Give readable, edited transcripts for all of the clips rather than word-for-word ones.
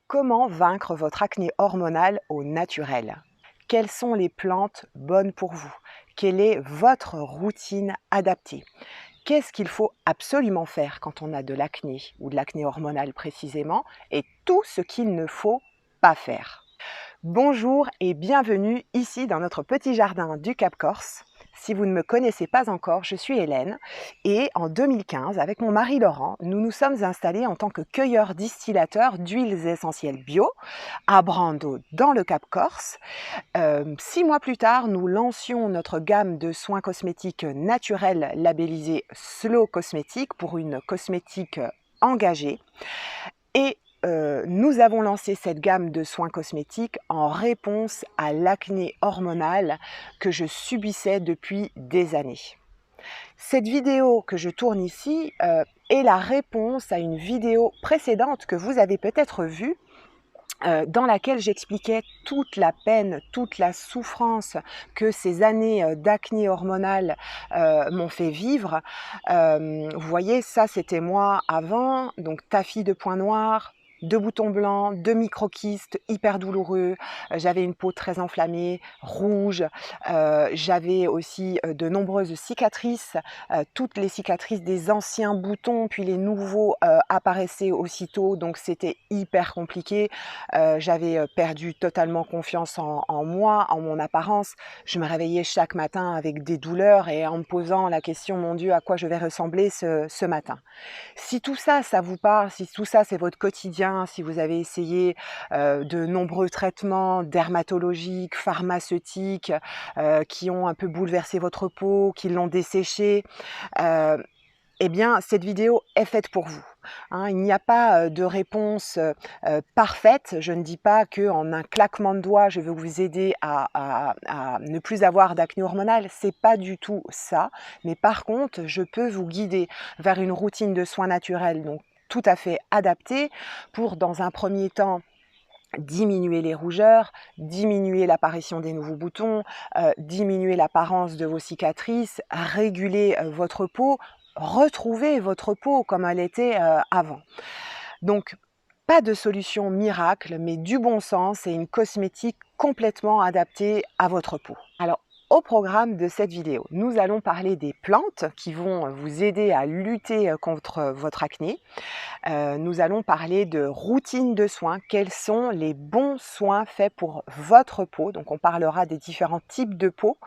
Comment vaincre votre acné hormonal au naturel? Quelles sont les plantes bonnes pour vous? Quelle est votre routine adaptée? Qu'est-ce qu'il faut absolument faire quand on a de l'acné ou de l'acné hormonal précisément et tout ce qu'il ne faut pas faire? Bonjour et bienvenue ici dans notre petit jardin du Cap Corse. Si vous ne me connaissez pas encore, je suis Hélène et en 2015, avec mon mari Laurent, nous nous sommes installés en tant que cueilleurs distillateurs d'huiles essentielles bio à Brando dans le Cap Corse. 6 mois plus tard, nous lancions notre gamme de soins cosmétiques naturels labellisés Slow Cosmétique pour une cosmétique engagée. Et nous avons lancé cette gamme de soins cosmétiques en réponse à l'acné hormonal que je subissais depuis des années. Cette vidéo que je tourne ici est la réponse à une vidéo précédente que vous avez peut-être vue, dans laquelle j'expliquais toute la peine, toute la souffrance que ces années d'acné hormonal m'ont fait vivre. Vous voyez, ça c'était moi avant, donc taffis de points noirs, de boutons blancs, de micro-kystes hyper douloureux, j'avais une peau très enflammée, rouge, j'avais aussi de nombreuses cicatrices, toutes les cicatrices des anciens boutons, puis les nouveaux apparaissaient aussitôt, donc c'était hyper compliqué. J'avais perdu totalement confiance en moi, en mon apparence. Je me réveillais chaque matin avec des douleurs et en me posant la question: «Mon Dieu, à quoi je vais ressembler ce matin?» Si tout ça, ça vous parle, si tout ça, c'est votre quotidien, si vous avez essayé de nombreux traitements dermatologiques, pharmaceutiques, qui ont un peu bouleversé votre peau, qui l'ont desséchée, heu eh bien, cette vidéo est faite pour vous, hein. Il n'y a pas de réponse parfaite. Je ne dis pas qu'en un claquement de doigts, je vais vous aider à ne plus avoir d'acné hormonal. C'est pas du tout ça. Mais par contre, je peux vous guider vers une routine de soins naturels, donc tout à fait adaptée pour, dans un premier temps, diminuer les rougeurs, diminuer l'apparition des nouveaux boutons, diminuer l'apparence de vos cicatrices, réguler votre peau, retrouver votre peau comme elle était avant. Donc, pas de solution miracle, mais du bon sens et une cosmétique complètement adaptée à votre peau. Alors, au programme de cette vidéo, nous allons parler des plantes qui vont vous aider à lutter contre votre acné. Nous allons parler de routine de soins. Quels sont les bons soins faits pour votre peau? Donc on parlera des différents types de peau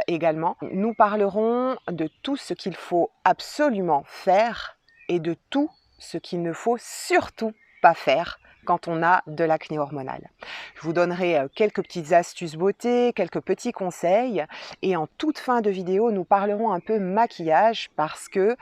également. Nous parlerons de tout ce qu'il faut absolument faire et de tout ce qu'il ne faut surtout pas faire quand on a de l'acné hormonal. Je vous donnerai quelques petites astuces beauté, quelques petits conseils et en toute fin de vidéo, nous parlerons un peu maquillage parce que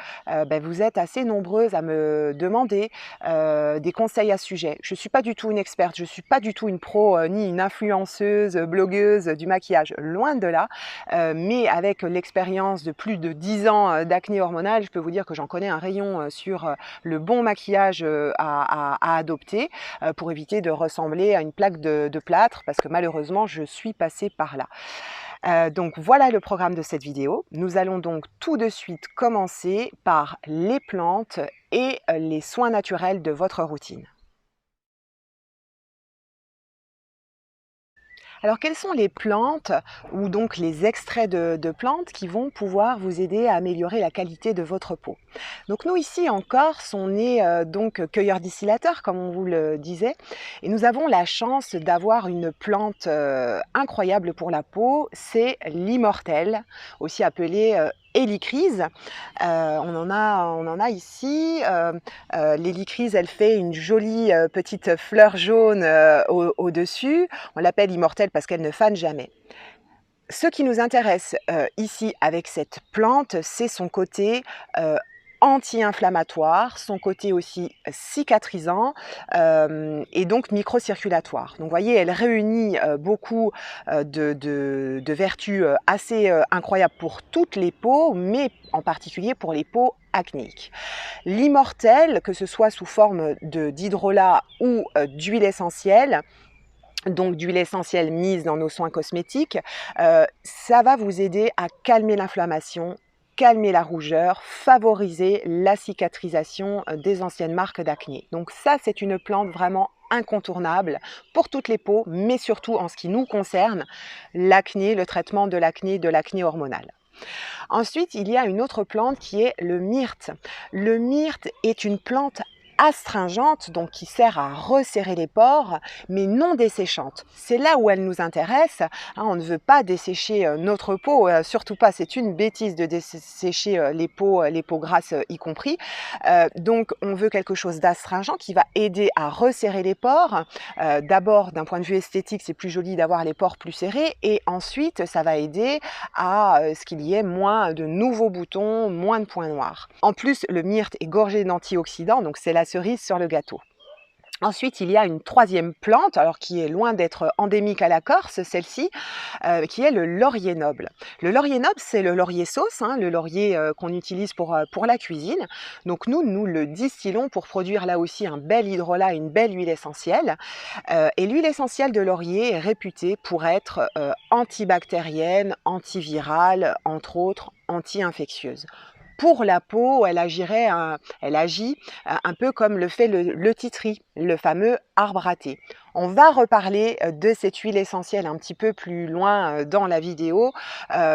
vous êtes assez nombreuses à me demander des conseils à ce sujet. Je ne suis pas du tout une experte, je ne suis pas du tout une pro ni une influenceuse, blogueuse du maquillage, loin de là, mais avec l'expérience de plus de 10 ans d'acné hormonal, je peux vous dire que j'en connais un rayon sur le bon maquillage à adopter pour éviter de ressembler à une plaque de plâtre parce que malheureusement je suis passée par là. Donc voilà le programme de cette vidéo. Nous allons donc tout de suite commencer par les plantes et les soins naturels de votre routine. Alors, quelles sont les plantes ou donc les extraits de plantes qui vont pouvoir vous aider à améliorer la qualité de votre peau? Donc nous ici en Corse, on est donc cueilleurs distillateurs comme on vous le disait et nous avons la chance d'avoir une plante incroyable pour la peau, c'est l'immortelle, aussi appelée hélicryse. On en a ici. L'hélicryse, elle fait une jolie petite fleur jaune au-dessus. On l'appelle immortelle parce qu'elle ne fane jamais. Ce qui nous intéresse ici avec cette plante, c'est son côté anti-inflammatoire, son côté aussi cicatrisant et donc microcirculatoire. Donc vous voyez, elle réunit beaucoup de vertus assez incroyables pour toutes les peaux, mais en particulier pour les peaux acnéiques. L'immortelle, que ce soit sous forme d'hydrolat ou d'huile essentielle, donc d'huile essentielle mise dans nos soins cosmétiques, ça va vous aider à calmer l'inflammation, calmer la rougeur, favoriser la cicatrisation des anciennes marques d'acné. Donc ça, c'est une plante vraiment incontournable pour toutes les peaux, mais surtout en ce qui nous concerne, l'acné, le traitement de l'acné hormonal. Ensuite, il y a une autre plante qui est le myrte. Le myrte est une plante astringente, donc qui sert à resserrer les pores, mais non desséchante. C'est là où elle nous intéresse. On ne veut pas dessécher notre peau, surtout pas, c'est une bêtise de dessécher les peaux grasses y compris. Donc on veut quelque chose d'astringent qui va aider à resserrer les pores. D'abord, d'un point de vue esthétique, c'est plus joli d'avoir les pores plus serrés, et ensuite, ça va aider à ce qu'il y ait moins de nouveaux boutons, moins de points noirs. En plus, le myrte est gorgé d'antioxydants, donc c'est la cerise sur le gâteau. Ensuite, il y a une troisième plante, alors qui est loin d'être endémique à la Corse, celle-ci, qui est le laurier noble. Le laurier noble, c'est le laurier sauce, le laurier qu'on utilise pour la cuisine. Donc nous le distillons pour produire là aussi un bel hydrolat, une belle huile essentielle. Et l'huile essentielle de laurier est réputée pour être antibactérienne, antivirale, entre autres anti-infectieuse. Pour la peau, elle agit un peu comme le fait le titri, le fameux arbre à thé. On va reparler de cette huile essentielle un petit peu plus loin dans la vidéo.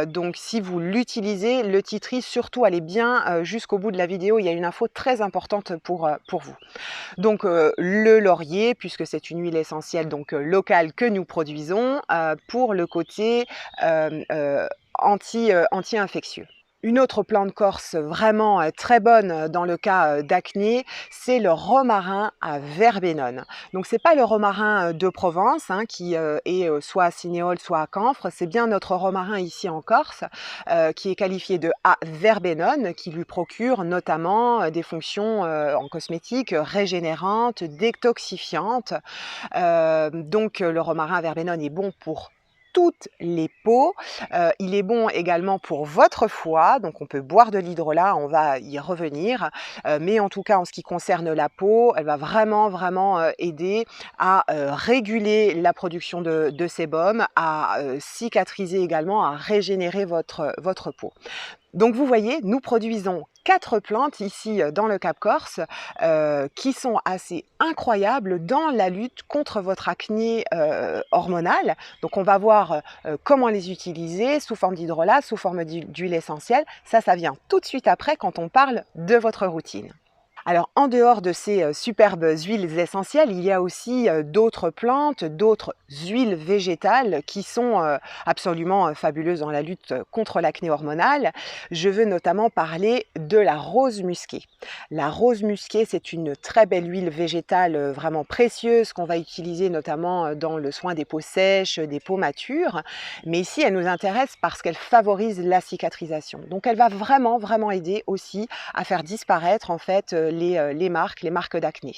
Donc si vous l'utilisez, le titri, surtout allez bien jusqu'au bout de la vidéo, il y a une info très importante pour vous. Donc le laurier, puisque c'est une huile essentielle donc locale que nous produisons, pour le côté anti-infectieux. Une autre plante corse vraiment très bonne dans le cas d'acné, c'est le romarin à verbenone. Donc c'est pas le romarin de Provence qui est soit à Cinéole, soit à Campre, c'est bien notre romarin ici en Corse qui est qualifié de A verbenone, qui lui procure notamment des fonctions en cosmétique régénérantes, détoxifiantes. Donc le romarin à verbenone est bon pour toutes les peaux. Il est bon également pour votre foie, donc on peut boire de l'hydrolat, on va y revenir, mais en tout cas en ce qui concerne la peau, elle va vraiment aider à réguler la production de sébum, à cicatriser également, à régénérer votre peau. Donc vous voyez, nous produisons 4 plantes ici dans le Cap Corse qui sont assez incroyables dans la lutte contre votre acné hormonal. Donc on va voir comment les utiliser sous forme d'hydrolat, sous forme d'huile essentielle. Ça vient tout de suite après quand on parle de votre routine. Alors, en dehors de ces superbes huiles essentielles, il y a aussi d'autres plantes, d'autres huiles végétales qui sont absolument fabuleuses dans la lutte contre l'acné hormonal. Je veux notamment parler de la rose musquée. La rose musquée, c'est une très belle huile végétale vraiment précieuse qu'on va utiliser notamment dans le soin des peaux sèches, des peaux matures. Mais ici, elle nous intéresse parce qu'elle favorise la cicatrisation. Donc, elle va vraiment aider aussi à faire disparaître en fait les marques d'acné.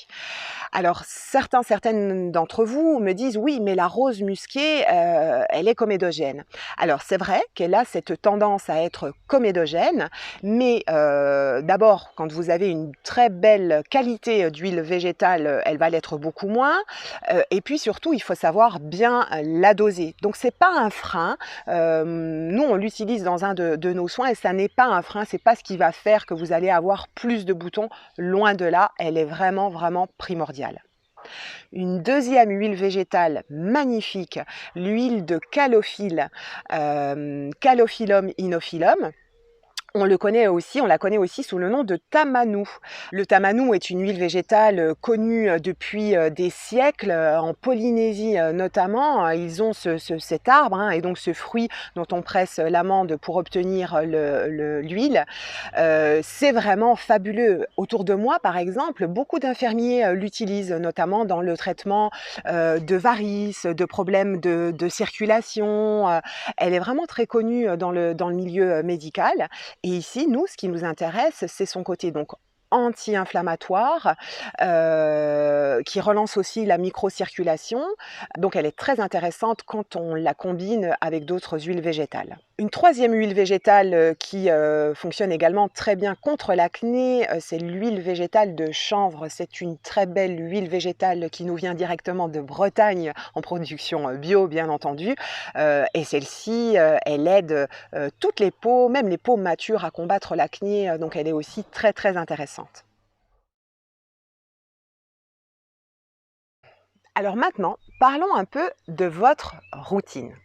Alors certaines d'entre vous me disent oui, mais la rose musquée, elle est comédogène. Alors c'est vrai qu'elle a cette tendance à être comédogène, mais d'abord quand vous avez une très belle qualité d'huile végétale, elle va l'être beaucoup moins. Et puis surtout, il faut savoir bien la doser. Donc c'est pas un frein. Nous on l'utilise dans un de nos soins et ça n'est pas un frein. C'est pas ce qui va faire que vous allez avoir plus de boutons. Loin de là, elle est vraiment primordiale. Une deuxième huile végétale magnifique, l'huile de calophylle, Calophyllum inophyllum. On la connaît aussi sous le nom de tamanou. Le tamanou est une huile végétale connue depuis des siècles. En Polynésie notamment, ils ont cet arbre et donc ce fruit dont on presse l'amande pour obtenir l'huile. C'est vraiment fabuleux. Autour de moi, par exemple, beaucoup d'infirmiers l'utilisent, notamment dans le traitement de varices, de problèmes de circulation. Elle est vraiment très connue dans le milieu médical. Et ici, nous, ce qui nous intéresse, c'est son côté donc anti-inflammatoire, qui relance aussi la microcirculation. Donc elle est très intéressante quand on la combine avec d'autres huiles végétales. Une troisième huile végétale qui fonctionne également très bien contre l'acné, c'est l'huile végétale de chanvre. C'est une très belle huile végétale qui nous vient directement de Bretagne, en production bio bien entendu. Et celle-ci, elle aide toutes les peaux, même les peaux matures, à combattre l'acné. Donc elle est aussi très intéressante. Alors maintenant, parlons un peu de votre routine.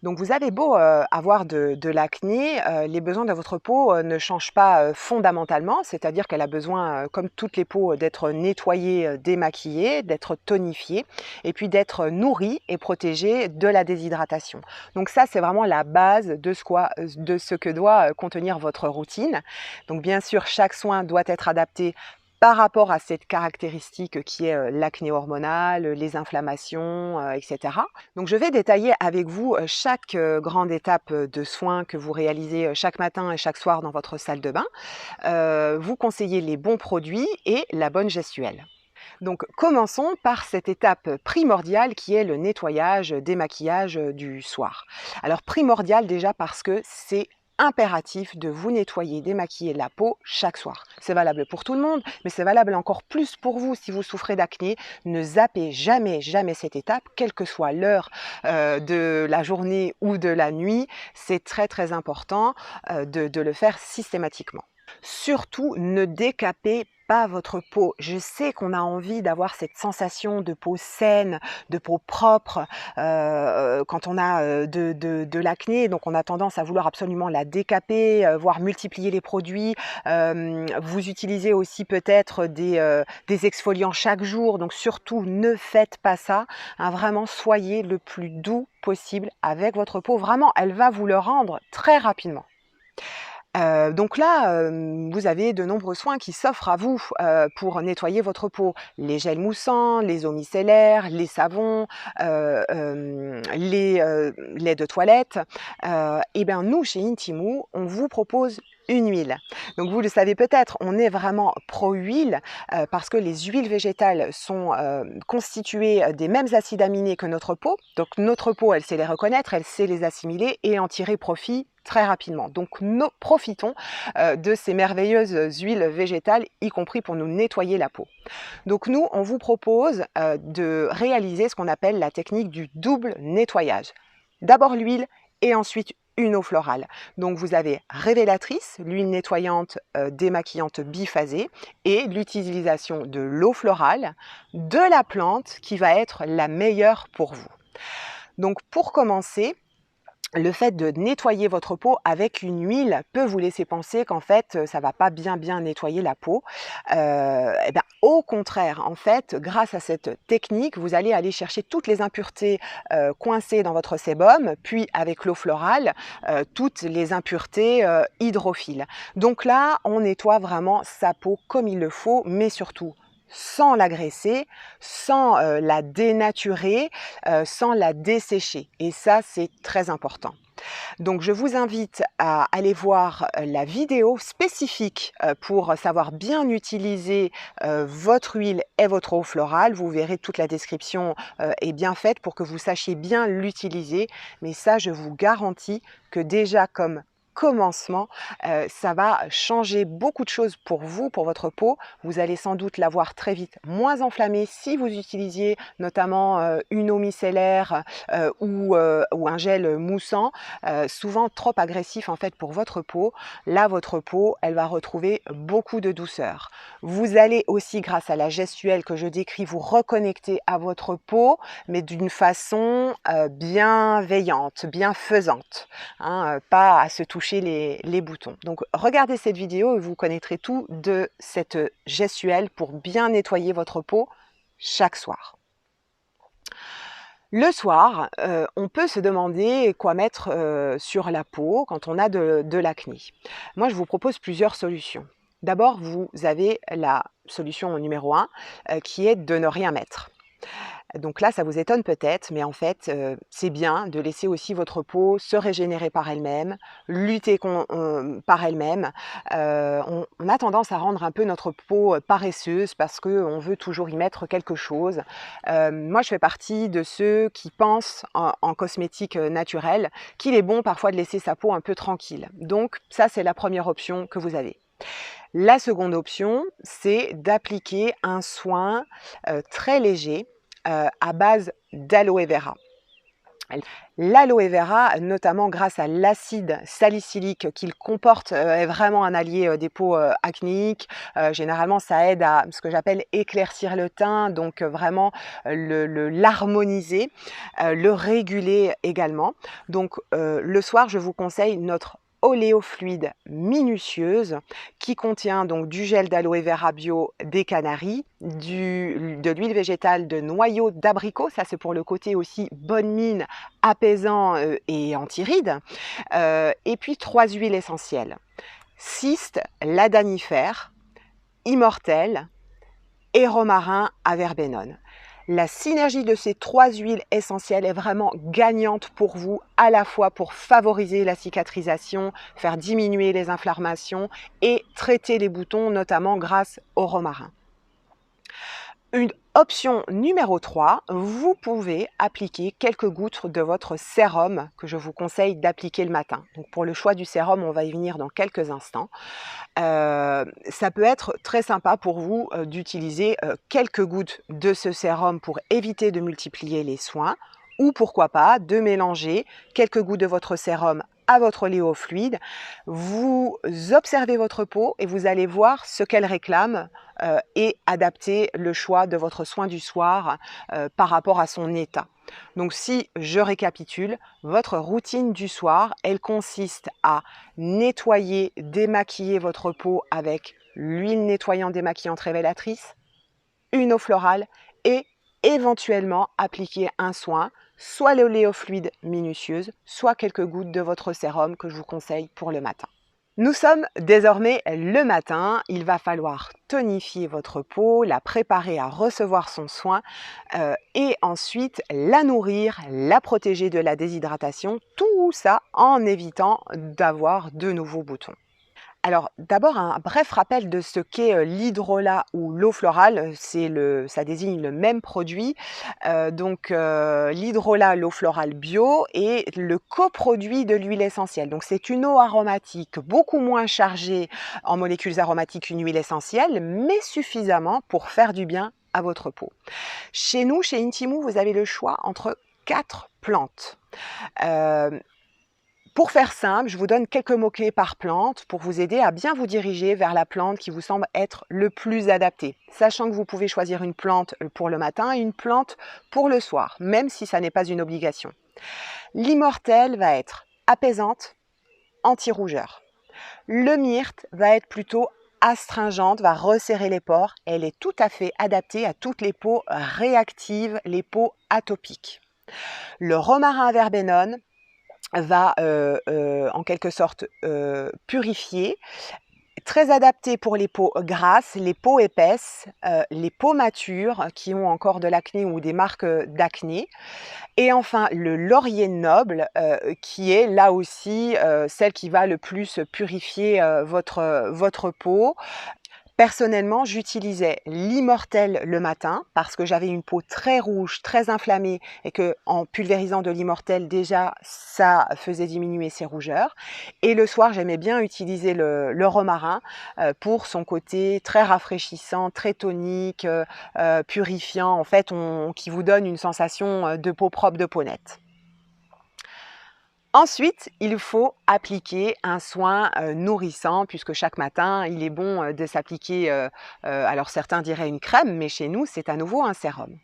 Donc vous avez beau, avoir de l'acné, les besoins de votre peau, ne changent pas, fondamentalement. C'est-à-dire qu'elle a besoin, comme toutes les peaux, d'être nettoyée, démaquillée, d'être tonifiée et puis d'être nourrie et protégée de la déshydratation. Donc ça, c'est vraiment la base de ce que doit, contenir votre routine. Donc bien sûr, chaque soin doit être adapté par rapport à cette caractéristique qui est, l'acné hormonal, les inflammations, et cetera. Donc je vais détailler avec vous, chaque, grande étape, de soins que vous réalisez, chaque matin et chaque soir dans votre salle de bain. Vous conseiller les bons produits et la bonne gestuelle. Donc commençons par cette étape primordiale qui est le nettoyage, démaquillage, du soir. Alors primordial déjà parce que c'est impératif de vous nettoyer, démaquiller la peau chaque soir. C'est valable pour tout le monde, mais c'est valable encore plus pour vous si vous souffrez d'acné. Ne zappez jamais, jamais cette étape, quelle que soit l'heure de la journée ou de la nuit. C'est très très important de le faire systématiquement. Surtout, ne décapez pas votre peau. Je sais qu'on a envie d'avoir cette sensation de peau saine, de peau propre, quand on a, de l'acné, donc on a tendance à vouloir absolument la décaper, voire multiplier les produits. Vous utilisez aussi peut-être des exfoliants chaque jour, donc surtout ne faites pas ça, hein. Vraiment, soyez le plus doux possible avec votre peau. Vraiment, elle va vous le rendre très rapidement. Donc là, vous avez de nombreux soins qui s'offrent à vous, pour nettoyer votre peau. Les gels moussants, les eaux micellaires, les savons, les, laits de toilette. Et bien nous, chez Intimou, on vous propose une huile. Donc vous le savez peut-être, on est vraiment pro-huile, parce que les huiles végétales sont, constituées, des mêmes acides aminés que notre peau. Donc notre peau, elle sait les reconnaître, elle sait les assimiler et en tirer profit très rapidement. Donc profitons de ces merveilleuses huiles végétales, y compris pour nous nettoyer la peau. Donc nous, on vous propose de réaliser ce qu'on appelle la technique du double nettoyage. D'abord l'huile et ensuite une eau florale. Donc vous avez révélatrice, l'huile nettoyante démaquillante biphasée et l'utilisation de l'eau florale, de la plante qui va être la meilleure pour vous. Donc pour commencer, le fait de nettoyer votre peau avec une huile peut vous laisser penser qu'en fait, ça va pas bien nettoyer la peau. Et ben, au contraire, en fait, grâce à cette technique, vous allez aller chercher toutes les impuretés, coincées dans votre sébum, puis avec l'eau florale, toutes les impuretés, hydrophiles. Donc là, on nettoie vraiment sa peau comme il le faut, mais surtout sans l'agresser, sans la dénaturer, sans la dessécher. Et ça, c'est très important. Donc je vous invite à aller voir la vidéo spécifique pour savoir bien utiliser votre huile et votre eau florale. Vous verrez, toute la description est bien faite pour que vous sachiez bien l'utiliser. Mais ça, je vous garantis que déjà comme commencement, ça va changer beaucoup de choses pour vous, pour votre peau. Vous allez sans doute la voir très vite moins enflammée si vous utilisiez notamment une eau micellaire ou un gel moussant, souvent trop agressif en fait pour votre peau. Là, votre peau, elle va retrouver beaucoup de douceur. Vous allez aussi, grâce à la gestuelle que je décris, vous reconnecter à votre peau, mais d'une façon bienveillante, bienfaisante, hein, pas à se toucher les boutons. Donc regardez cette vidéo et vous connaîtrez tout de cette gestuelle pour bien nettoyer votre peau chaque soir. Le soir, on peut se demander quoi mettre sur la peau quand on a de l'acné. Moi, je vous propose plusieurs solutions. D'abord, vous avez la solution numéro 1 qui est de ne rien mettre. Donc là, ça vous étonne peut-être, mais en fait, c'est bien de laisser aussi votre peau se régénérer par elle-même, lutter par elle-même. On a tendance à rendre un peu notre peau paresseuse parce qu'on veut toujours y mettre quelque chose. Moi, je fais partie de ceux qui pensent en cosmétique naturelle qu'il est bon parfois de laisser sa peau un peu tranquille. Donc ça, c'est la première option que vous avez. La seconde option, c'est d'appliquer un soin très léger à base d'aloe vera. L'aloe vera, notamment grâce à l'acide salicylique qu'il comporte, est vraiment un allié des peaux acnéiques. Généralement, ça aide à ce que j'appelle éclaircir le teint, donc vraiment l'harmoniser, le réguler également. Donc le soir, je vous conseille notre oléofluide minutieuse qui contient donc du gel d'aloe vera bio des Canaries, de l'huile végétale de noyau d'abricot, ça c'est pour le côté aussi bonne mine, apaisant et anti-rides, et puis 3 huiles essentielles: Cyste, Ladanifère, Immortel et Romarin à verbenone. La synergie de ces 3 huiles essentielles est vraiment gagnante pour vous, à la fois pour favoriser la cicatrisation, faire diminuer les inflammations et traiter les boutons, notamment grâce au romarin. Une option numéro 3, vous pouvez appliquer quelques gouttes de votre sérum que je vous conseille d'appliquer le matin. Donc pour le choix du sérum, on va y venir dans quelques instants. Ça peut être très sympa pour vous d'utiliser quelques gouttes de ce sérum pour éviter de multiplier les soins, ou pourquoi pas de mélanger quelques gouttes de votre sérum à votre oléofluide. Vous observez votre peau et vous allez voir ce qu'elle réclame et adapter le choix de votre soin du soir par rapport à son état. Donc si je récapitule, votre routine du soir, elle consiste à nettoyer, démaquiller votre peau avec l'huile nettoyante démaquillante révélatrice, une eau florale et éventuellement appliquer un soin, soit l'oléofluide minutieuse, soit quelques gouttes de votre sérum que je vous conseille pour le matin. Nous sommes désormais le matin, il va falloir tonifier votre peau, la préparer à recevoir son soin et ensuite la nourrir, la protéger de la déshydratation, tout ça en évitant d'avoir de nouveaux boutons. Alors d'abord un bref rappel de ce qu'est l'hydrolat ou l'eau florale, ça désigne le même produit. L'hydrolat, l'eau florale bio, est le coproduit de l'huile essentielle. Donc c'est une eau aromatique beaucoup moins chargée en molécules aromatiques qu'une huile essentielle, mais suffisamment pour faire du bien à votre peau. Chez nous, chez Intimou, vous avez le choix entre 4 plantes. Pour faire simple, je vous donne quelques mots-clés par plante pour vous aider à bien vous diriger vers la plante qui vous semble être le plus adaptée, sachant que vous pouvez choisir une plante pour le matin et une plante pour le soir, même si ça n'est pas une obligation. L'immortel va être apaisante, anti-rougeur. Le myrte va être plutôt astringente, va resserrer les pores. Elle est tout à fait adaptée à toutes les peaux réactives, les peaux atopiques. Le romarin à verbenone va en quelque sorte purifier, très adapté pour les peaux grasses, les peaux épaisses, les peaux matures qui ont encore de l'acné ou des marques d'acné. Et enfin le laurier noble qui est là aussi celle qui va le plus purifier votre peau. Personnellement, j'utilisais l'immortel le matin parce que j'avais une peau très rouge, très inflammée et que en pulvérisant de l'immortel déjà, ça faisait diminuer ces rougeurs. Et le soir, j'aimais bien utiliser le romarin pour son côté très rafraîchissant, très tonique, purifiant, en fait, qui vous donne une sensation de peau propre, de peau nette. Ensuite, il faut appliquer un soin nourrissant puisque chaque matin, il est bon de s'appliquer, alors certains diraient une crème, mais chez nous, c'est à nouveau un sérum.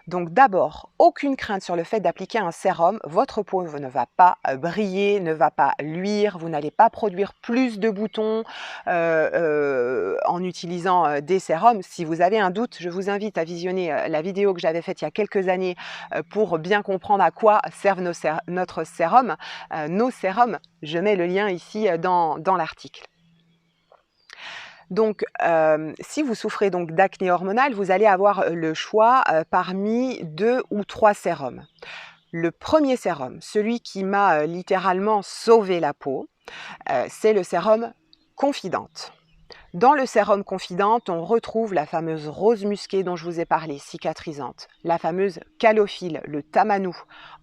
Donc d'abord, aucune crainte sur le fait d'appliquer un sérum, votre peau ne va pas briller, ne va pas luire, vous n'allez pas produire plus de boutons en utilisant des sérums. Si vous avez un doute, je vous invite à visionner la vidéo que j'avais faite il y a quelques années pour bien comprendre à quoi servent notre sérum, nos sérums. Je mets le lien ici dans l'article. Donc, si vous souffrez donc d'acné hormonal, vous allez avoir le choix parmi 2 ou 3 sérums. Le premier sérum, celui qui m'a littéralement sauvé la peau, c'est le sérum Confidente. Dans le sérum Confidente, on retrouve la fameuse rose musquée dont je vous ai parlé, cicatrisante, la fameuse calophylle, le tamanou,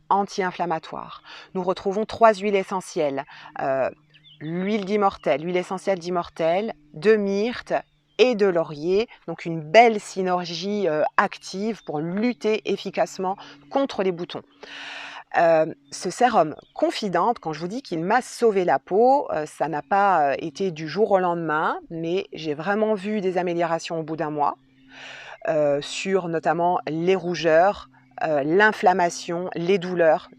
anti-inflammatoire. Nous retrouvons 3 huiles essentielles, l'huile d'immortel, l'huile essentielle d'immortel, de myrte et de laurier, donc une belle synergie active pour lutter efficacement contre les boutons. Ce sérum Confidente, quand je vous dis qu'il m'a sauvé la peau, ça n'a pas été du jour au lendemain, mais j'ai vraiment vu des améliorations au bout d'un mois, sur notamment les rougeurs, l'inflammation, les douleurs,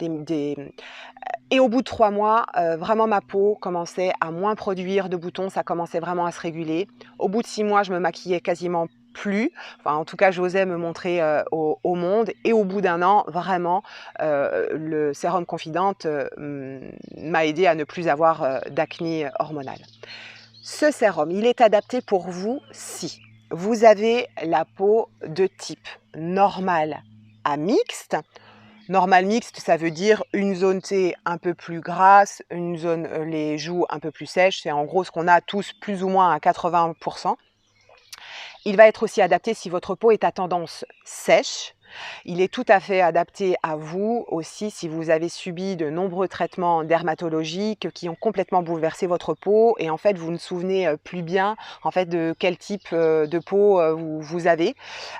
et au bout de 3 mois, vraiment ma peau commençait à moins produire de boutons, ça commençait vraiment à se réguler. Au bout de 6 mois, je me maquillais quasiment plus, enfin en tout cas j'osais me montrer, au monde, et au bout d'1 an, vraiment, le sérum Confidente, m'a aidée à ne plus avoir, d'acné hormonal. Ce sérum, il est adapté pour vous si vous avez la peau de type normal à mixte. Normal mixte, ça veut dire une zone T un peu plus grasse, une zone, les joues un peu plus sèches. C'est en gros ce qu'on a tous plus ou moins à 80%. Il va être aussi adapté si votre peau est à tendance sèche. Il est tout à fait adapté à vous aussi si vous avez subi de nombreux traitements dermatologiques qui ont complètement bouleversé votre peau et en fait vous ne souvenez plus bien en fait de quel type de peau vous avez.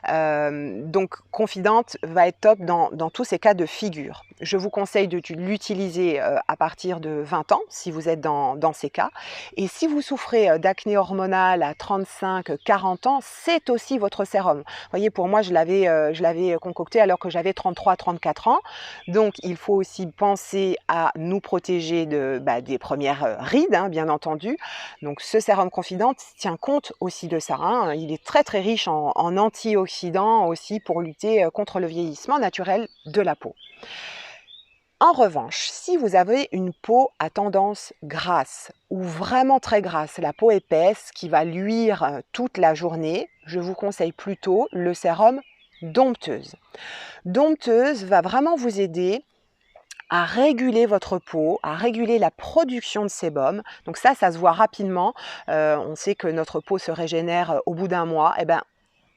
Donc Confidente va être top dans tous ces cas de figure. Je vous conseille de l'utiliser à partir de 20 ans si vous êtes dans ces cas. Et si vous souffrez d'acné hormonal à 35-40 ans, c'est aussi votre sérum. Vous voyez, pour moi, je l'avais concocté alors que j'avais 33-34 ans. Donc, il faut aussi penser à nous protéger des premières rides, hein, bien entendu. Donc, ce sérum Confidente tient compte aussi de ça, hein. Il est très, très riche en antioxydants aussi pour lutter contre le vieillissement naturel de la peau. En revanche, si vous avez une peau à tendance grasse ou vraiment très grasse, la peau épaisse qui va luire toute la journée, je vous conseille plutôt le sérum Dompteuse. Dompteuse va vraiment vous aider à réguler votre peau, à réguler la production de sébum. Donc ça se voit rapidement. On sait que notre peau se régénère au bout d'1 mois. Eh ben,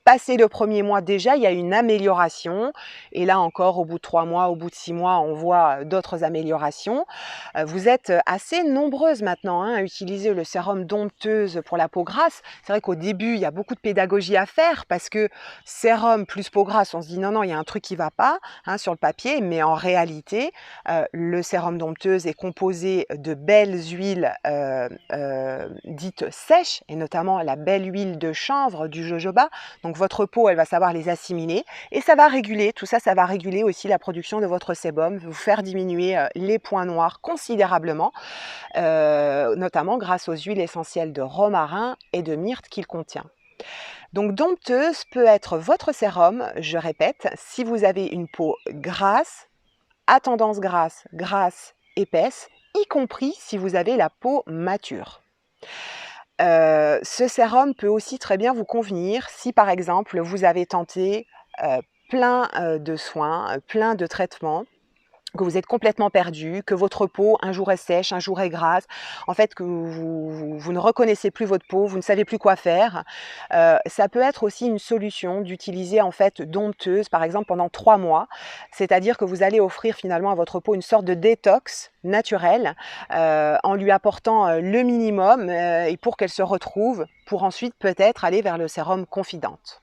passé le premier mois déjà, il y a une amélioration et là encore au bout de 3 mois, au bout de 6 mois, on voit d'autres améliorations. Vous êtes assez nombreuses maintenant à utiliser le sérum Dompteuse pour la peau grasse. C'est vrai qu'au début, il y a beaucoup de pédagogie à faire parce que sérum plus peau grasse, on se dit non, il y a un truc qui ne va pas sur le papier, mais en réalité, le sérum Dompteuse est composé de belles huiles dites sèches et notamment la belle huile de chanvre du jojoba. Donc votre peau, elle va savoir les assimiler et ça va réguler, tout ça, ça va réguler aussi la production de votre sébum, vous faire diminuer les points noirs considérablement, notamment grâce aux huiles essentielles de romarin et de myrte qu'il contient. Donc Dompteuse peut être votre sérum, je répète, si vous avez une peau grasse, à tendance grasse, épaisse, y compris si vous avez la peau mature. Ce sérum peut aussi très bien vous convenir si par exemple vous avez tenté plein de soins, plein de traitements, que vous êtes complètement perdu, que votre peau un jour est sèche, un jour est grasse, en fait que vous ne reconnaissez plus votre peau, vous ne savez plus quoi faire. Ça peut être aussi une solution d'utiliser en fait Dompteuse par exemple pendant 3 mois, c'est-à-dire que vous allez offrir finalement à votre peau une sorte de détox naturel en lui apportant le minimum et pour qu'elle se retrouve pour ensuite peut-être aller vers le sérum Confidente.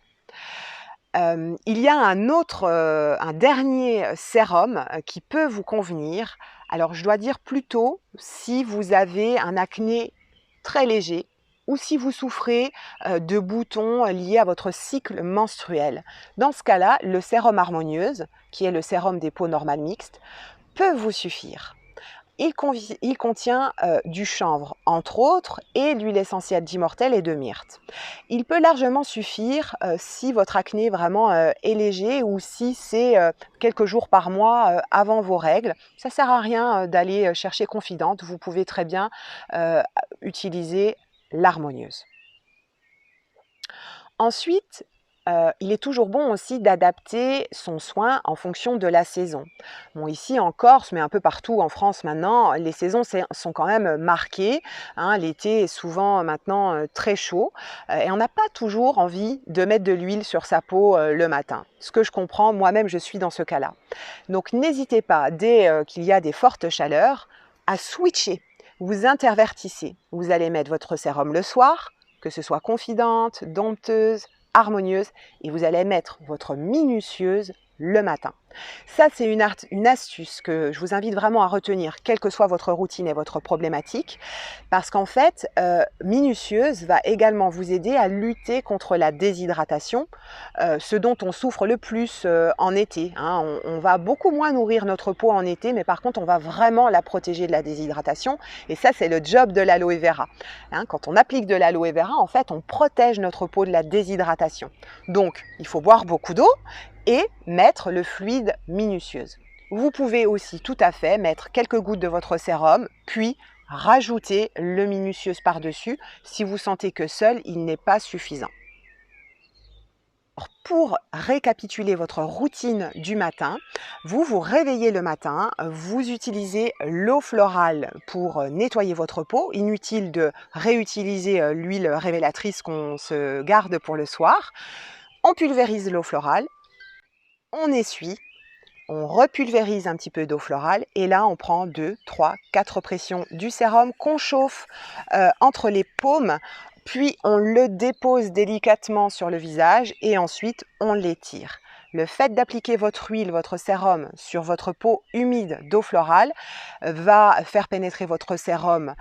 Il y a un dernier sérum qui peut vous convenir. Alors je dois dire plutôt si vous avez un acné très léger ou si vous souffrez de boutons liés à votre cycle menstruel. Dans ce cas-là, le sérum Harmonieuse, qui est le sérum des peaux normales mixtes, peut vous suffire. Il contient du chanvre, entre autres, et l'huile essentielle d'immortelle et de myrte. Il peut largement suffire si votre acné vraiment est léger ou si c'est quelques jours par mois avant vos règles. Ça ne sert à rien d'aller chercher Confidente, vous pouvez très bien utiliser l'Harmonieuse. Ensuite, il est toujours bon aussi d'adapter son soin en fonction de la saison. Bon, ici en Corse, mais un peu partout en France maintenant, les saisons sont quand même marquées. L'été est souvent maintenant très chaud et on n'a pas toujours envie de mettre de l'huile sur sa peau le matin. Ce que je comprends, moi-même je suis dans ce cas-là. Donc n'hésitez pas, dès qu'il y a des fortes chaleurs, à switcher. Vous intervertissez. Vous allez mettre votre sérum le soir, que ce soit Confidente, Dompteuse, Harmonieuse, et vous allez mettre votre minutieuse le matin. Ça, c'est une astuce que je vous invite vraiment à retenir, quelle que soit votre routine et votre problématique, parce qu'en fait, Minutieuse va également vous aider à lutter contre la déshydratation, ce dont on souffre le plus en été, hein. On va beaucoup moins nourrir notre peau en été, mais par contre, on va vraiment la protéger de la déshydratation, et ça, c'est le job de l'aloe vera, hein. Quand on applique de l'aloe vera, en fait, on protège notre peau de la déshydratation. Donc, il faut boire beaucoup d'eau, et mettre le fluide Minutieuse. Vous pouvez aussi tout à fait mettre quelques gouttes de votre sérum, puis rajouter le Minutieuse par-dessus si vous sentez que seul, il n'est pas suffisant. Pour récapituler votre routine du matin, vous vous réveillez le matin, vous utilisez l'eau florale pour nettoyer votre peau. Inutile de réutiliser l'huile révélatrice qu'on se garde pour le soir. On pulvérise l'eau florale. On essuie, on repulvérise un petit peu d'eau florale et là on prend 2, 3, 4 pressions du sérum qu'on chauffe entre les paumes, puis on le dépose délicatement sur le visage et ensuite on l'étire. Le fait d'appliquer votre huile, votre sérum sur votre peau humide d'eau florale va faire pénétrer votre sérum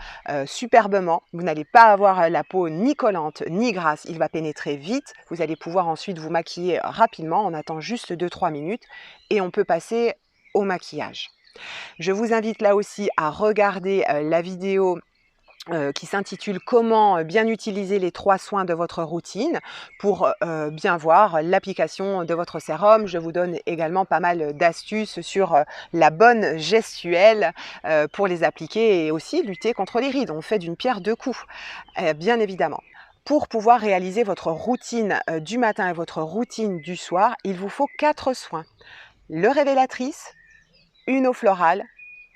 superbement. Vous n'allez pas avoir la peau ni collante ni grasse, il va pénétrer vite. Vous allez pouvoir ensuite vous maquiller rapidement, on attend juste 2-3 minutes et on peut passer au maquillage. Je vous invite là aussi à regarder la vidéo qui s'intitule « Comment bien utiliser les 3 soins de votre routine » pour bien voir l'application de votre sérum. Je vous donne également pas mal d'astuces sur la bonne gestuelle pour les appliquer et aussi lutter contre les rides. On fait d'une pierre deux coups, bien évidemment. Pour pouvoir réaliser votre routine du matin et votre routine du soir, il vous faut 4 soins. Le révélatrice, une eau florale,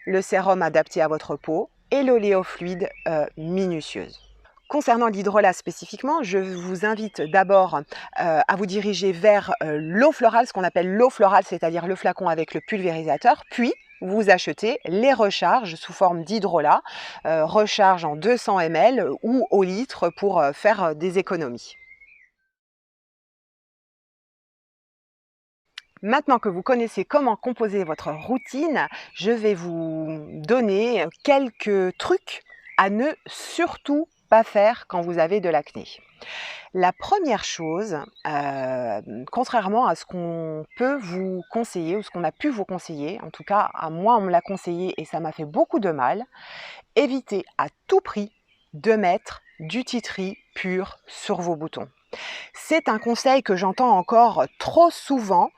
le sérum adapté à votre peau et l'oléofluide Minutieuse. Concernant l'hydrolat spécifiquement, je vous invite d'abord à vous diriger vers l'eau florale, ce qu'on appelle l'eau florale, c'est-à-dire le flacon avec le pulvérisateur, puis vous achetez les recharges sous forme d'hydrolat, recharge en 200 ml ou au litre pour faire des économies. Maintenant que vous connaissez comment composer votre routine, je vais vous donner quelques trucs à ne surtout pas faire quand vous avez de l'acné. La première chose, contrairement à ce qu'on peut vous conseiller ou ce qu'on a pu vous conseiller, en tout cas à moi on me l'a conseillé et ça m'a fait beaucoup de mal, évitez à tout prix de mettre du tea tree pur sur vos boutons. C'est un conseil que j'entends encore trop souvent,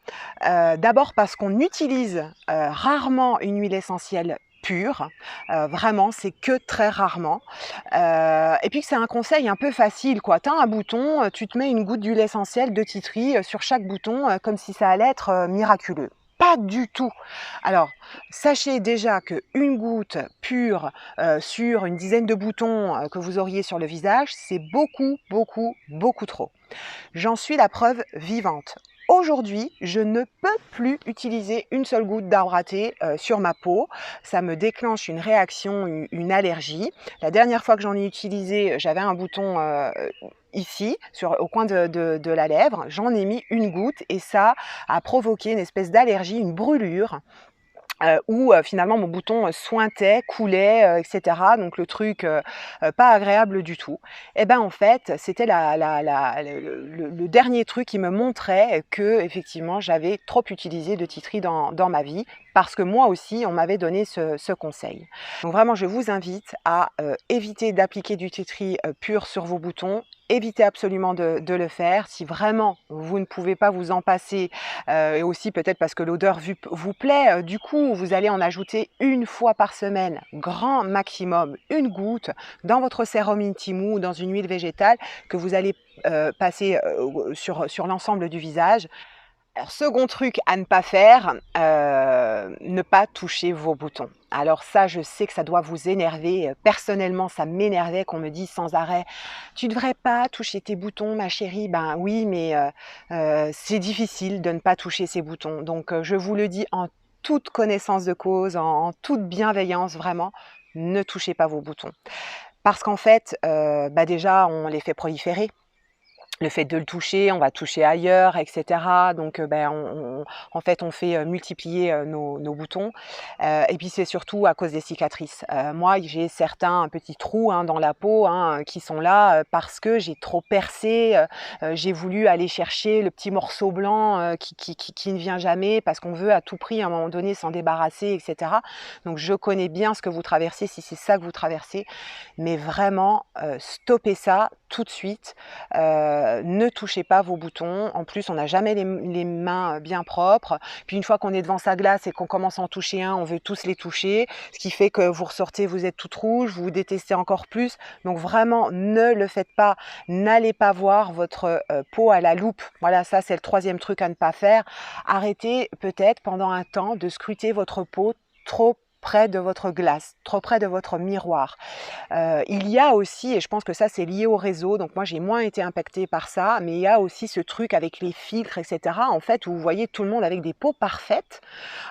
d'abord parce qu'on utilise rarement une huile essentielle pure, vraiment c'est que très rarement, et puis que c'est un conseil un peu facile quoi. Tu as un bouton, tu te mets une goutte d'huile essentielle de tea tree sur chaque bouton comme si ça allait être miraculeux. Pas du tout. Alors, sachez déjà qu'une goutte pure sur une dizaine de boutons que vous auriez sur le visage, c'est beaucoup, beaucoup, beaucoup trop. J'en suis la preuve vivante. Aujourd'hui, je ne peux plus utiliser une seule goutte d'arbre à thé sur ma peau. Ça me déclenche une réaction, une allergie. La dernière fois que j'en ai utilisé, j'avais un bouton ici, au coin de la lèvre. J'en ai mis une goutte et ça a provoqué une espèce d'allergie, une brûlure. Où finalement mon bouton suintait, coulait, etc. Donc le truc pas agréable du tout. Et ben en fait, c'était le dernier truc qui me montrait que effectivement j'avais trop utilisé de tea tree dans ma vie, parce que moi aussi on m'avait donné ce conseil. Donc vraiment je vous invite à éviter d'appliquer du tea tree pur sur vos boutons. Évitez absolument de le faire. Si vraiment vous ne pouvez pas vous en passer, et aussi peut-être parce que l'odeur vous plaît, du coup vous allez en ajouter une fois par semaine, grand maximum, une goutte dans votre sérum Intimou ou dans une huile végétale que vous allez passer sur l'ensemble du visage. Alors, second truc à ne pas faire, ne pas toucher vos boutons. Alors ça, je sais que ça doit vous énerver. Personnellement, ça m'énervait qu'on me dise sans arrêt « Tu ne devrais pas toucher tes boutons, ma chérie ». Ben oui, mais c'est difficile de ne pas toucher ces boutons. Donc, je vous le dis en toute connaissance de cause, en toute bienveillance, vraiment, ne touchez pas vos boutons. Parce qu'en fait, déjà, on les fait proliférer. le fait de le toucher, on va toucher ailleurs, et cetera. Donc, en fait, on fait multiplier nos boutons. Et puis, c'est surtout à cause des cicatrices. Moi, j'ai certains petits trous dans la peau qui sont là parce que j'ai trop percé. J'ai voulu aller chercher le petit morceau blanc qui ne vient jamais parce qu'on veut à tout prix à un moment donné s'en débarrasser, etc. Donc, je connais bien ce que vous traversez si c'est ça que vous traversez. Mais vraiment, stoppez ça tout de suite. Ne touchez pas vos boutons. En plus, on n'a jamais les mains bien propres. Puis une fois qu'on est devant sa glace et qu'on commence à en toucher un, on veut tous les toucher. Ce qui fait que vous ressortez, vous êtes toute rouge, vous vous détestez encore plus. Donc vraiment, ne le faites pas. N'allez pas voir votre peau à la loupe. Voilà, ça c'est le troisième truc à ne pas faire. Arrêtez peut-être pendant un temps de scruter votre peau trop près de votre glace, trop près de votre miroir. Il y a aussi, et je pense que ça c'est lié au réseau, donc moi j'ai moins été impactée par ça, mais il y a aussi ce truc avec les filtres, etc. En fait, où vous voyez tout le monde avec des peaux parfaites,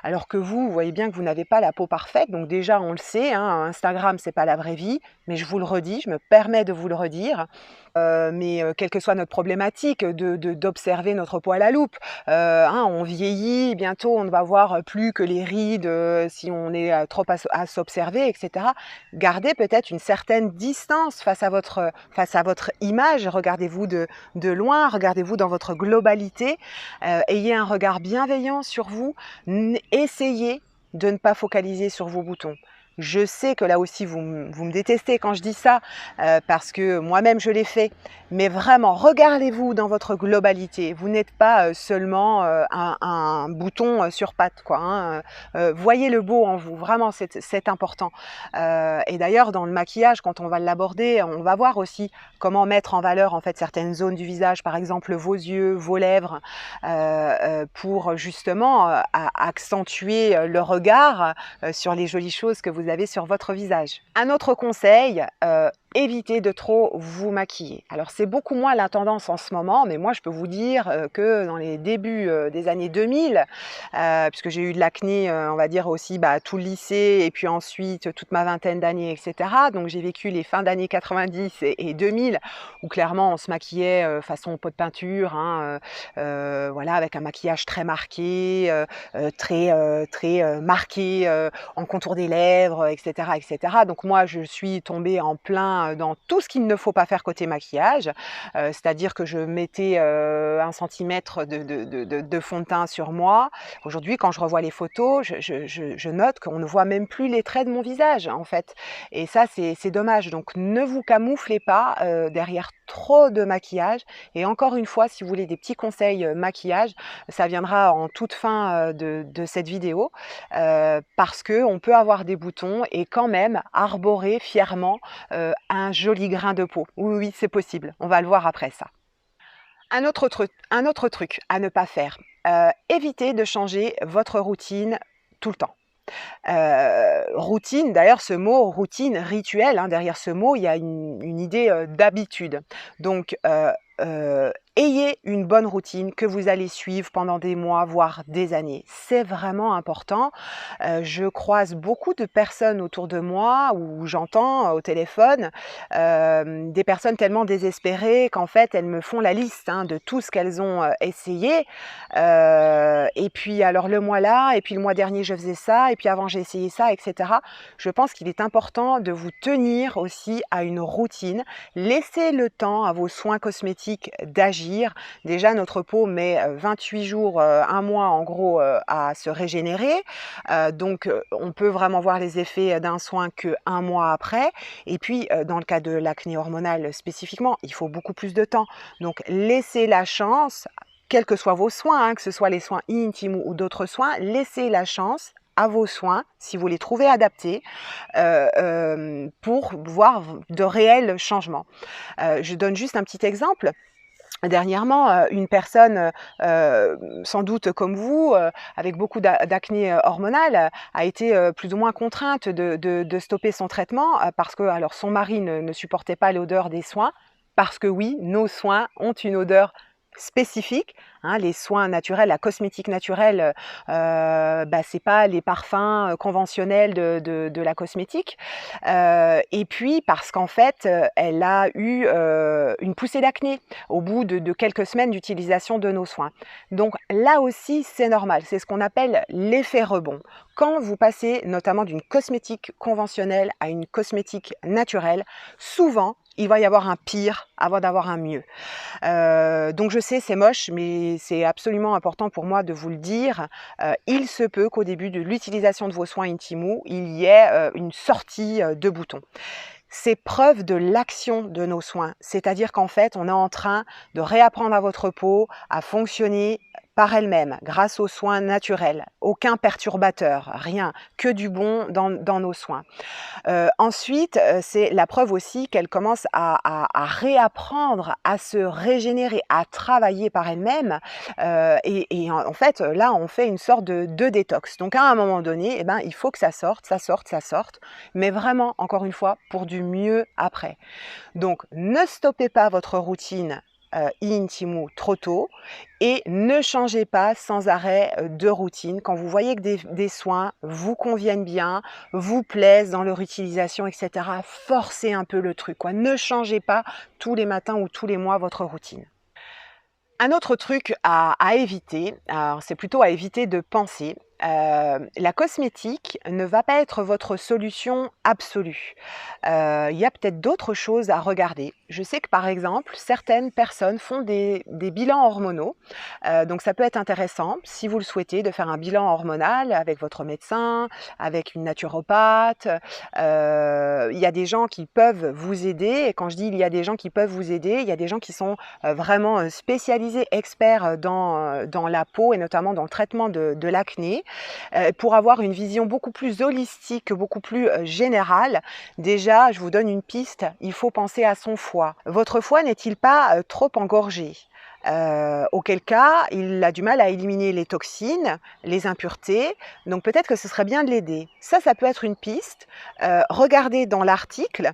alors que vous voyez bien que vous n'avez pas la peau parfaite. Donc déjà on le sait, Instagram c'est pas la vraie vie, mais je vous le redis, je me permets de vous le redire. Mais quelle que soit notre problématique, d'observer notre peau à la loupe. On vieillit, bientôt on ne va voir plus que les rides si on est trop à s'observer, etc. Gardez peut-être une certaine distance face à votre image. Regardez-vous de loin, regardez-vous dans votre globalité. Ayez un regard bienveillant sur vous. Essayez de ne pas focaliser sur vos boutons. Je sais que là aussi, vous me détestez quand je dis ça, parce que moi-même, je l'ai fait. Mais vraiment, regardez-vous dans votre globalité. Vous n'êtes pas seulement un bouton sur patte, quoi. Voyez le beau en vous. Vraiment, c'est important. Et d'ailleurs, dans le maquillage, quand on va l'aborder, on va voir aussi comment mettre en valeur en fait certaines zones du visage, par exemple vos yeux, vos lèvres, pour justement accentuer le regard sur les jolies choses que vous avez sur votre visage. Un autre conseil, évitez de trop vous maquiller. Alors c'est beaucoup moins la tendance en ce moment, mais moi je peux vous dire que dans les débuts des années 2000, puisque j'ai eu de l'acné, on va dire aussi tout le lycée et puis ensuite toute ma vingtaine d'années, etc. Donc j'ai vécu les fins d'années 90 et 2000 où clairement on se maquillait façon pot de peinture, voilà, avec un maquillage très marqué, très marqué en contour des lèvres, etc., etc. Donc moi je suis tombée en plein dans tout ce qu'il ne faut pas faire côté maquillage, c'est-à-dire que je mettais 1 centimètre de fond de teint sur moi. Aujourd'hui, quand je revois les photos, je note qu'on ne voit même plus les traits de mon visage, en fait. Et ça, c'est dommage. Donc, ne vous camouflez pas derrière trop de maquillage. Et encore une fois, si vous voulez des petits conseils maquillage, ça viendra en toute fin de cette vidéo, parce qu'on peut avoir des boutons et quand même arborer fièrement un joli grain de peau. Oui, oui, c'est possible. On va le voir après ça. Un autre truc à ne pas faire, évitez de changer votre routine tout le temps. Routine, d'ailleurs ce mot routine, rituel, derrière ce mot il y a une idée d'habitude. Donc ayez une bonne routine que vous allez suivre pendant des mois, voire des années. C'est vraiment important. Je croise beaucoup de personnes autour de moi ou j'entends au téléphone des personnes tellement désespérées qu'en fait elles me font la liste de tout ce qu'elles ont essayé. Et puis alors le mois là, et puis le mois dernier je faisais ça, et puis avant j'ai essayé ça, etc. Je pense qu'il est important de vous tenir aussi à une routine. Laissez le temps à vos soins cosmétiques d'agir. Déjà, notre peau met 28 jours, un mois en gros, à se régénérer. Donc, on peut vraiment voir les effets d'un soin qu'un mois après. Et puis, dans le cas de l'acné hormonal spécifiquement, il faut beaucoup plus de temps. Donc, laissez la chance, quels que soient vos soins, que ce soit les soins intimes ou d'autres soins, laissez la chance à vos soins, si vous les trouvez adaptés, pour voir de réels changements. Je donne juste un petit exemple. Dernièrement, une personne, sans doute comme vous, avec beaucoup d'acné hormonal, a été plus ou moins contrainte de stopper son traitement parce que alors son mari ne supportait pas l'odeur des soins. Parce que oui, nos soins ont une odeur spécifiques, hein, les soins naturels, la cosmétique naturelle, c'est pas les parfums conventionnels de la cosmétique. Et puis parce qu'en fait, elle a eu une poussée d'acné au bout de quelques semaines d'utilisation de nos soins. Donc là aussi, c'est normal. C'est ce qu'on appelle l'effet rebond. Quand vous passez notamment d'une cosmétique conventionnelle à une cosmétique naturelle, souvent, il va y avoir un pire avant d'avoir un mieux. Donc je sais, c'est moche, mais c'est absolument important pour moi de vous le dire. Il se peut qu'au début de l'utilisation de vos soins Intimou, il y ait une sortie de boutons. C'est preuve de l'action de nos soins, c'est-à-dire qu'en fait, on est en train de réapprendre à votre peau à fonctionner par elle-même, grâce aux soins naturels. Aucun perturbateur, rien, que du bon dans nos soins. Ensuite, c'est la preuve aussi qu'elle commence à réapprendre, à se régénérer, à travailler par elle-même. Et en fait, là, on fait une sorte de détox. Donc, à un moment donné, il faut que ça sorte, ça sorte, ça sorte. Mais vraiment, encore une fois, pour du mieux après. Donc, ne stoppez pas votre routine Intimou trop tôt et ne changez pas sans arrêt de routine. Quand vous voyez que des soins vous conviennent bien, vous plaisent dans leur utilisation, etc., forcez un peu le truc, quoi. Ne changez pas tous les matins ou tous les mois votre routine. Un autre truc à éviter, alors c'est plutôt à éviter de penser, la cosmétique ne va pas être votre solution absolue. Il y a peut-être d'autres choses à regarder. Je sais que par exemple, certaines personnes font des bilans hormonaux, donc ça peut être intéressant, si vous le souhaitez, de faire un bilan hormonal avec votre médecin, avec une naturopathe. Il y a des gens qui peuvent vous aider, et quand je dis il y a des gens qui peuvent vous aider, il y a des gens qui sont vraiment spécialisés, experts dans la peau et notamment dans le traitement de l'acné, pour avoir une vision beaucoup plus holistique, beaucoup plus générale. Déjà, je vous donne une piste, il faut penser à son foie. Votre foie n'est-il pas trop engorgé ? Auquel cas, il a du mal à éliminer les toxines, les impuretés, donc peut-être que ce serait bien de l'aider. Ça peut être une piste. Regardez dans l'article,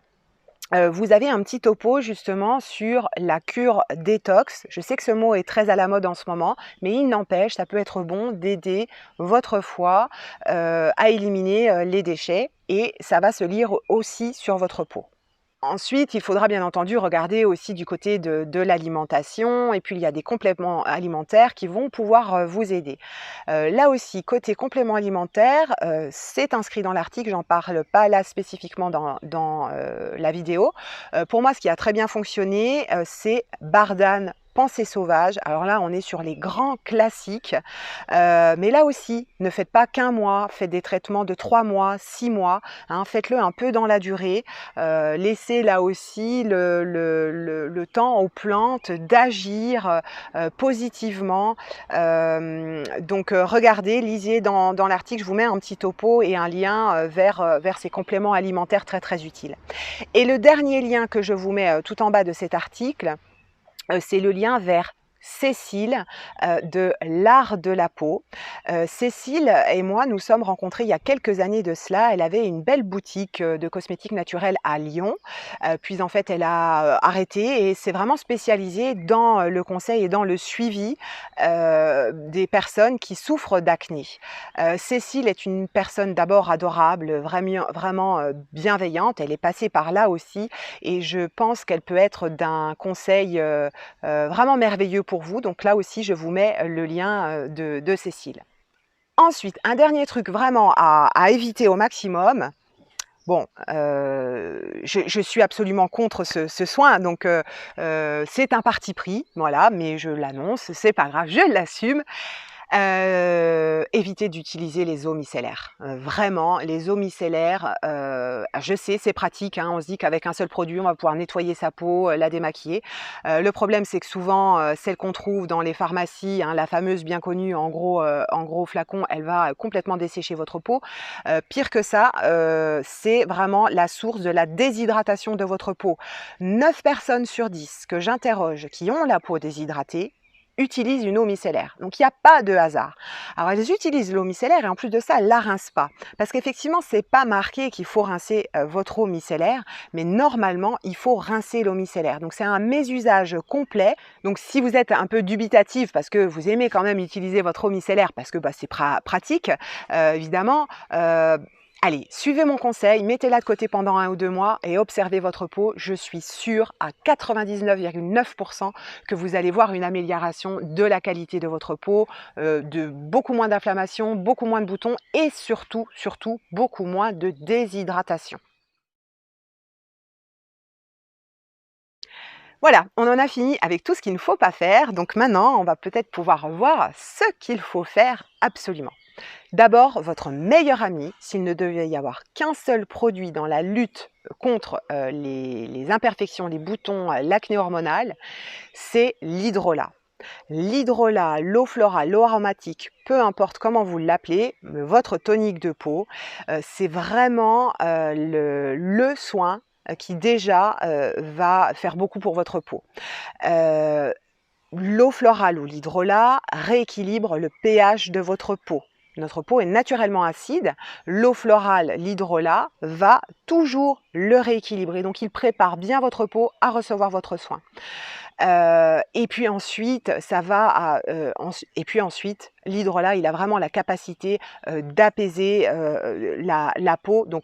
vous avez un petit topo justement sur la cure détox. Je sais que ce mot est très à la mode en ce moment, mais il n'empêche, ça peut être bon d'aider votre foie à éliminer les déchets et ça va se lire aussi sur votre peau. Ensuite, il faudra bien entendu regarder aussi du côté de l'alimentation et puis il y a des compléments alimentaires qui vont pouvoir vous aider. Là aussi, côté compléments alimentaires, c'est inscrit dans l'article, j'en parle pas là spécifiquement dans la vidéo. Pour moi, ce qui a très bien fonctionné, c'est Bardane Pensée sauvage. Alors là, on est sur les grands classiques. Mais là aussi, ne faites pas qu'un mois, faites des traitements de 3 mois, 6 mois. Hein, faites-le un peu dans la durée. Laissez là aussi le temps aux plantes d'agir positivement. Donc regardez, lisez dans l'article, je vous mets un petit topo et un lien vers ces compléments alimentaires très très utiles. Et le dernier lien que je vous mets tout en bas de cet article, c'est le lien vers Cécile de l'art de la peau. Cécile et moi nous sommes rencontrés il y a quelques années de cela. Elle avait une belle boutique de cosmétiques naturels à Lyon. Puis en fait elle a arrêté et s'est vraiment spécialisée dans le conseil et dans le suivi des personnes qui souffrent d'acné. Cécile est une personne d'abord adorable, vraiment bienveillante. Elle est passée par là aussi et je pense qu'elle peut être d'un conseil vraiment merveilleux pour vous. Donc là aussi, je vous mets le lien de Cécile. Ensuite, un dernier truc vraiment à éviter au maximum. Bon, je suis absolument contre ce soin, donc c'est un parti pris, voilà, mais je l'annonce, c'est pas grave, je l'assume. Évitez d'utiliser les eaux micellaires. Vraiment, les eaux micellaires, je sais, c'est pratique, hein, on se dit qu'avec un seul produit, on va pouvoir nettoyer sa peau, la démaquiller. Le problème, c'est que souvent, celle qu'on trouve dans les pharmacies, hein, la fameuse bien connue en gros flacon, elle va complètement dessécher votre peau. Pire que ça, c'est vraiment la source de la déshydratation de votre peau. 9 personnes sur 10 que j'interroge qui ont la peau déshydratée, utilisent une eau micellaire. Donc il n'y a pas de hasard. Alors elles utilisent l'eau micellaire et en plus de ça, elles la rincent pas. Parce qu'effectivement, c'est pas marqué qu'il faut rincer votre eau micellaire, mais normalement, il faut rincer l'eau micellaire. Donc c'est un mésusage complet. Donc si vous êtes un peu dubitatif parce que vous aimez quand même utiliser votre eau micellaire parce que c'est pratique, évidemment, allez, suivez mon conseil, mettez-la de côté pendant 1 ou 2 mois et observez votre peau. Je suis sûre à 99,9% que vous allez voir une amélioration de la qualité de votre peau, de beaucoup moins d'inflammation, beaucoup moins de boutons et surtout, beaucoup moins de déshydratation. Voilà, on en a fini avec tout ce qu'il ne faut pas faire. Donc maintenant, on va peut-être pouvoir voir ce qu'il faut faire absolument. D'abord, votre meilleur ami, s'il ne devait y avoir qu'un seul produit dans la lutte contre les imperfections, les boutons, l'acné hormonal, c'est l'hydrolat. L'hydrolat, l'eau florale, l'eau aromatique, peu importe comment vous l'appelez, votre tonique de peau, c'est vraiment le soin qui déjà va faire beaucoup pour votre peau. L'eau florale ou l'hydrolat rééquilibre le pH de votre peau. Notre peau est naturellement acide. L'eau florale, l'hydrolat, va toujours le rééquilibrer. Donc, il prépare bien votre peau à recevoir votre soin. Et puis ensuite, l'hydrolat, il a vraiment la capacité d'apaiser la peau. Donc,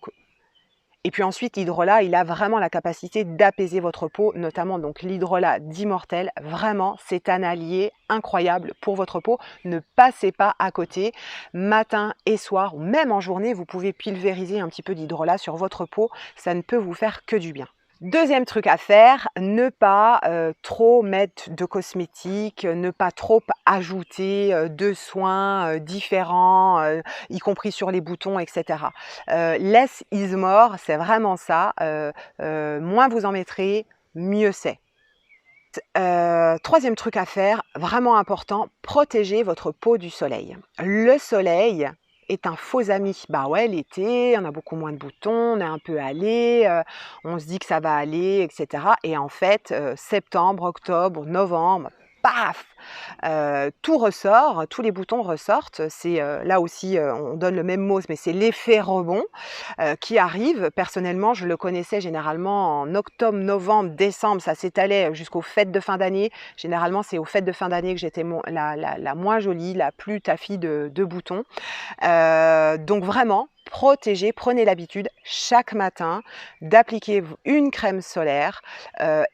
et puis ensuite, l'hydrolat, il a vraiment la capacité d'apaiser votre peau, notamment donc l'hydrolat d'Immortelle. Vraiment, c'est un allié incroyable pour votre peau. Ne passez pas à côté. Matin et soir, ou même en journée, vous pouvez pulvériser un petit peu d'hydrolat sur votre peau. Ça ne peut vous faire que du bien. Deuxième truc à faire, ne pas trop mettre de cosmétiques, ne pas trop ajouter de soins différents, y compris sur les boutons, etc. Less is more, c'est vraiment ça. Moins vous en mettrez, mieux c'est. Troisième truc à faire, vraiment important, protégez votre peau du soleil. Le soleil est un faux ami. Bah ouais, l'été, on a beaucoup moins de boutons, on est un peu allé, on se dit que ça va aller, etc. Et en fait, septembre, octobre, novembre, paf, tout ressort, tous les boutons ressortent. C'est là aussi, on donne le même mot, mais c'est l'effet rebond qui arrive. Personnellement, je le connaissais généralement en octobre, novembre, décembre. Ça s'étalait jusqu'aux fêtes de fin d'année. Généralement, c'est aux fêtes de fin d'année que j'étais la moins jolie, la plus taffie de boutons. Donc vraiment, protégez, prenez l'habitude chaque matin d'appliquer une crème solaire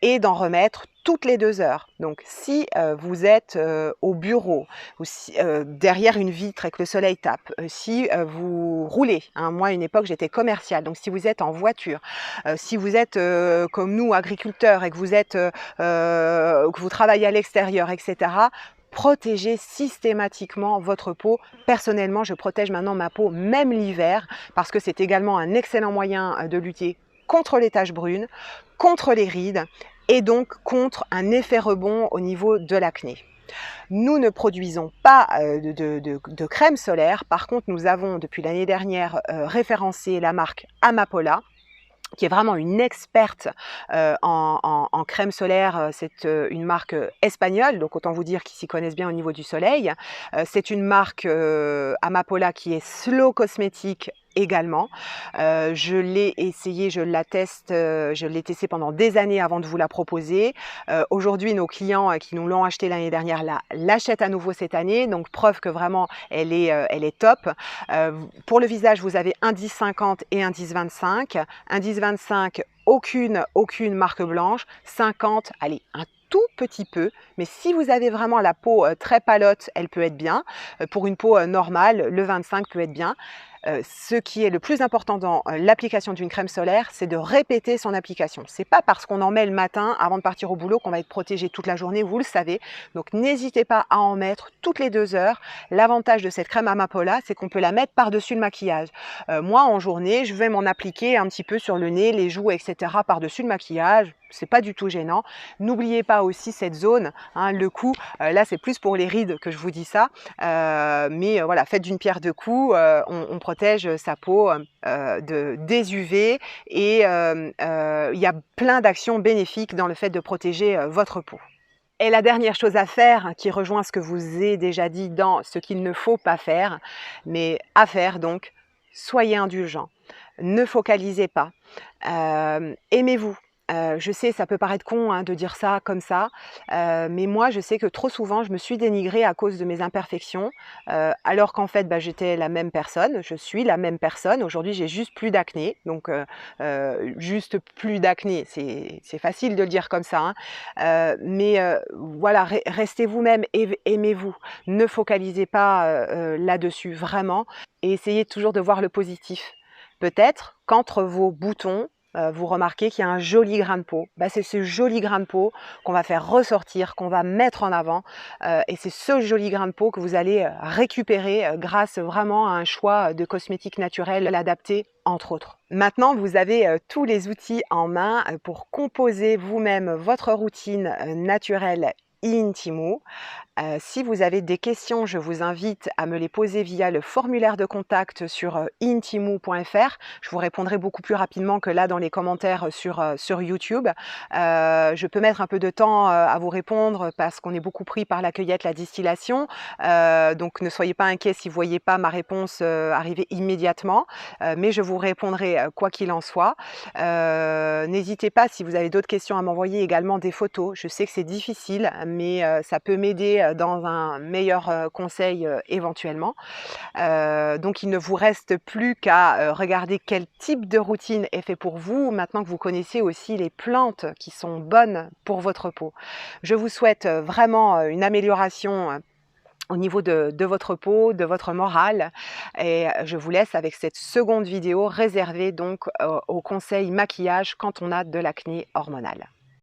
et d'en remettre toutes les 2 heures. Donc si vous êtes au bureau ou si, derrière une vitre et que le soleil tape, si vous roulez, hein, moi à une époque j'étais commerciale, donc si vous êtes en voiture, si vous êtes comme nous agriculteurs et que vous êtes que vous travaillez à l'extérieur, etc., protégez systématiquement votre peau. Personnellement, je protège maintenant ma peau même l'hiver parce que c'est également un excellent moyen de lutter contre les taches brunes, contre les rides et donc contre un effet rebond au niveau de l'acné. Nous ne produisons pas de crème solaire. Par contre, nous avons depuis l'année dernière référencé la marque Amapola, qui est vraiment une experte en crème solaire. C'est une marque espagnole, donc autant vous dire qu'ils s'y connaissent bien au niveau du soleil. C'est une marque Amapola qui est slow cosmétique également. Je l'ai essayé, je l'ai testé pendant des années avant de vous la proposer. Aujourd'hui, nos clients qui nous l'ont acheté l'année dernière l'achètent à nouveau cette année, donc preuve que vraiment elle est top. Pour le visage, vous avez un 10-50 et un 10-25. Un 10-25, aucune marque blanche. 50, allez, un tout petit peu, mais si vous avez vraiment la peau très palote, elle peut être bien. Pour une peau normale, le 25 peut être bien. Ce qui est le plus important dans l'application d'une crème solaire, c'est de répéter son application. C'est pas parce qu'on en met le matin avant de partir au boulot qu'on va être protégé toute la journée, vous le savez. Donc n'hésitez pas à en mettre toutes les 2 heures. L'avantage de cette crème Amapola, c'est qu'on peut la mettre par-dessus le maquillage. Moi, en journée, je vais m'en appliquer un petit peu sur le nez, les joues, etc. par-dessus le maquillage. C'est pas du tout gênant. N'oubliez pas aussi cette zone, hein, le cou. Là, c'est plus pour les rides que je vous dis ça. Mais voilà, faites d'une pierre deux coups. On protège sa peau des UV et il y a plein d'actions bénéfiques dans le fait de protéger votre peau. Et la dernière chose à faire, qui rejoint ce que je vous ai déjà dit dans ce qu'il ne faut pas faire, mais à faire donc, soyez indulgents. Ne focalisez pas. Aimez-vous. Je sais, ça peut paraître con, hein, de dire ça comme ça, mais moi, je sais que trop souvent, je me suis dénigrée à cause de mes imperfections, alors qu'en fait, bah, j'étais la même personne, je suis la même personne. Aujourd'hui, j'ai juste plus d'acné, donc juste plus d'acné, c'est facile de le dire comme ça, hein, mais voilà, restez vous-même, aimez-vous. Ne focalisez pas, là-dessus, vraiment, et essayez toujours de voir le positif. Peut-être qu'entre vos boutons, vous remarquez qu'il y a un joli grain de peau. Bah, c'est ce joli grain de peau qu'on va faire ressortir, qu'on va mettre en avant, et c'est ce joli grain de peau que vous allez, récupérer, grâce vraiment à un choix de cosmétiques naturels adaptés, entre autres. Maintenant, vous avez, tous les outils en main, pour composer vous-même votre routine, naturelle Intimou. Si vous avez des questions, je vous invite à me les poser via le formulaire de contact sur intimou.fr. Je vous répondrai beaucoup plus rapidement que là dans les commentaires sur YouTube. Je peux mettre un peu de temps à vous répondre parce qu'on est beaucoup pris par la cueillette, la distillation. Donc ne soyez pas inquiets si vous ne voyez pas ma réponse arriver immédiatement, mais je vous répondrai quoi qu'il en soit. N'hésitez pas, si vous avez d'autres questions, à m'envoyer également des photos. Je sais que c'est difficile, mais ça peut m'aider dans un meilleur conseil éventuellement. Donc il ne vous reste plus qu'à regarder quel type de routine est fait pour vous, maintenant que vous connaissez aussi les plantes qui sont bonnes pour votre peau. Je vous souhaite vraiment une amélioration au niveau de votre peau, de votre morale, et je vous laisse avec cette seconde vidéo réservée donc aux conseils maquillage quand on a de l'acné hormonal.